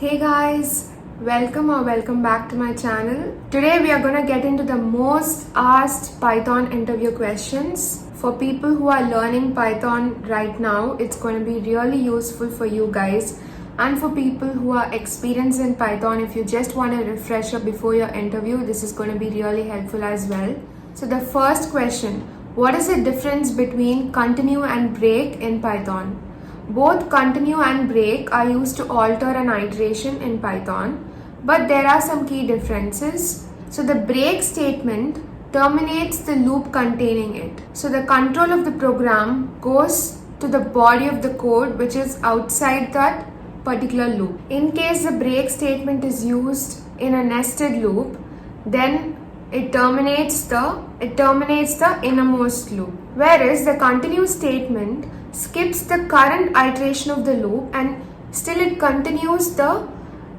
Hey guys, welcome back to my channel. Today we are gonna get into the most asked Python interview questions. For people who are learning Python right now, it's gonna be really useful for you guys. And for people who are experienced in Python, if you just want a refresher before your interview, this is gonna be really helpful as well. So the first question, what is the difference between continue and break in Python? Both continue and break are used to alter an iteration in Python, but there are some key differences. So the break statement terminates the loop containing it. So the control of the program goes to the body of the code which is outside that particular loop. In case the break statement is used in a nested loop, then it terminates the innermost loop. Whereas the continue statement skips the current iteration of the loop and still it continues the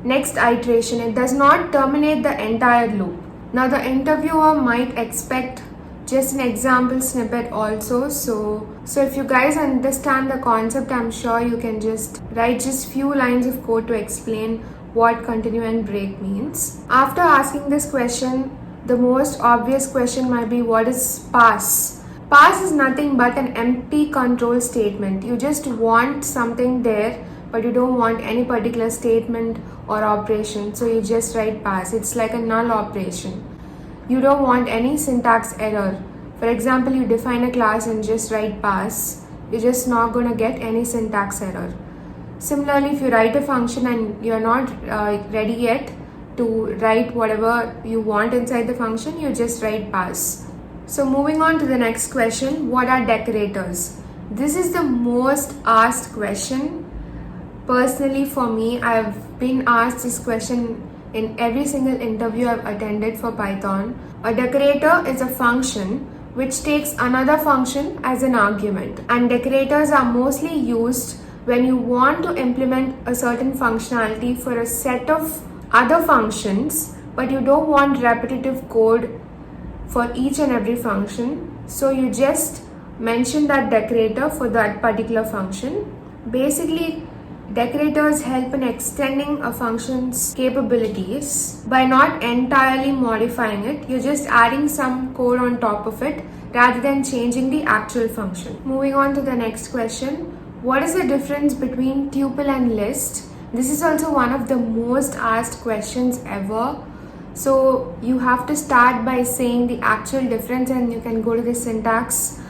next iteration. It does not terminate the entire loop. Now the interviewer might expect just an example snippet also. So if you guys understand the concept, I'm sure you can just write just few lines of code to explain what continue and break means. After asking this question, the most obvious question might be, what is pass? Pass is nothing but an empty control statement. You just want something there, but you don't want any particular statement or operation. So you just write pass. It's like a null operation. You don't want any syntax error. For example, you define a class and just write pass. You're just not going to get any syntax error. Similarly, if you write a function and you're not ready yet to write whatever you want inside the function, you just write pass. So moving on to the next question, what are decorators? This is the most asked question. Personally for me, I've been asked this question in every single interview I've attended for Python. A decorator is a function which takes another function as an argument, and decorators are mostly used when you want to implement a certain functionality for a set of other functions, but you don't want repetitive code for each and every function. So you just mention that decorator for that particular function. Basically, decorators help in extending a function's capabilities by not entirely modifying it. You're just adding some code on top of it rather than changing the actual function. Moving on to the next question, what is the difference between tuple and list? This is also one of the most asked questions ever. So you have to start by saying the actual difference, and you can go to the syntax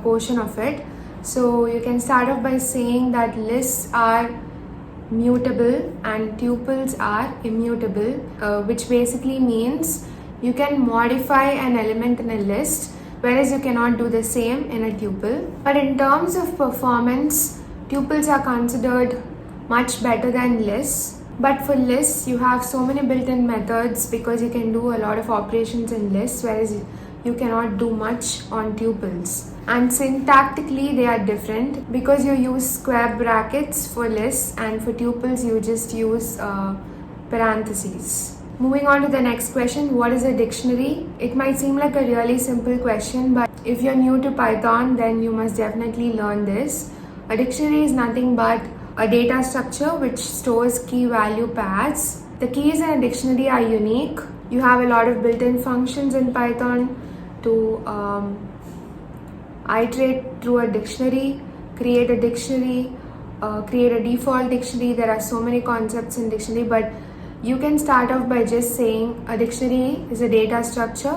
portion of it. So you can start off by saying that lists are mutable and tuples are immutable, which basically means you can modify an element in a list, whereas you cannot do the same in a tuple. But in terms of performance, tuples are considered much better than lists. But for lists, you have so many built-in methods because you can do a lot of operations in lists, whereas you cannot do much on tuples. And syntactically, they are different because you use square brackets for lists, and for tuples, you just use parentheses. Moving on to the next question, what is a dictionary? It might seem like a really simple question, but if you're new to Python, then you must definitely learn this. A dictionary is nothing but a data structure which stores key value pairs. The keys in a dictionary are unique. You have a lot of built-in functions in Python to iterate through a dictionary, create a dictionary, create a default dictionary. There are so many concepts in dictionary, but you can start off by just saying a dictionary is a data structure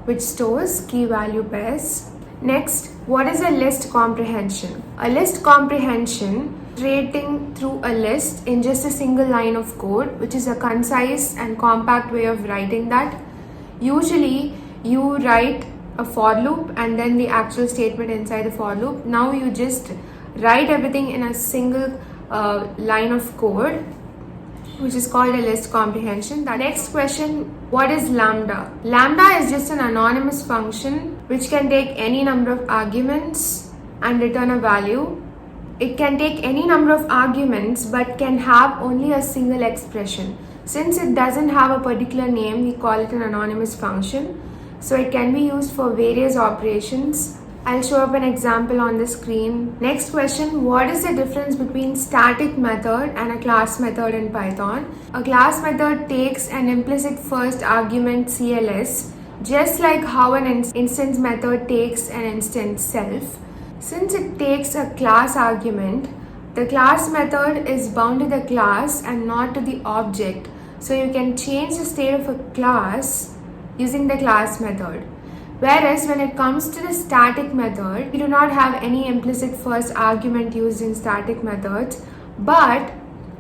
which stores key value pairs. Next, what is a list comprehension? A list comprehension iterating through a list in just a single line of code, which is a concise and compact way of writing that. Usually you write a for loop and then the actual statement inside the for loop. Now you just write everything in a single line of code, which is called a list comprehension. The next question, what is Lambda? Lambda is just an anonymous function which can take any number of arguments and return a value. It can take any number of arguments but can have only a single expression. Since it doesn't have a particular name, we call it an anonymous function. So it can be used for various operations. I'll show up an example on the screen. Next question, what is the difference between static method and a class method in Python? A class method takes an implicit first argument CLS, just like how an instance method takes an instance self. Since it takes a class argument, the class method is bound to the class and not to the object. So you can change the state of a class using the class method. Whereas when it comes to the static method, we do not have any implicit first argument used in static methods, but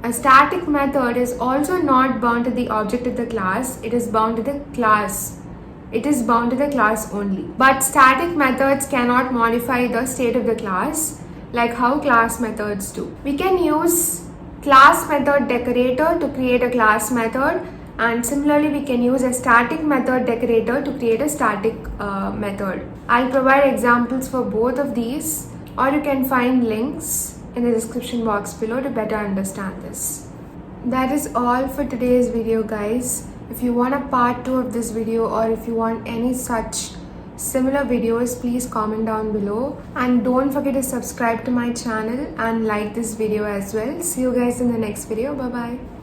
a static method is also not bound to the object of the class, it is bound to the class. It is bound to the class only. But static methods cannot modify the state of the class like how class methods do. We can use class method decorator to create a class method, and similarly we can use a static method decorator to create a static method. I'll provide examples for both of these, or you can find links in the description box below to better understand this. That is all for today's video, guys. If you want a part 2 of this video, or if you want any such similar videos, please comment down below, and don't forget to subscribe to my channel and like this video as well. See you guys in the next video. Bye bye.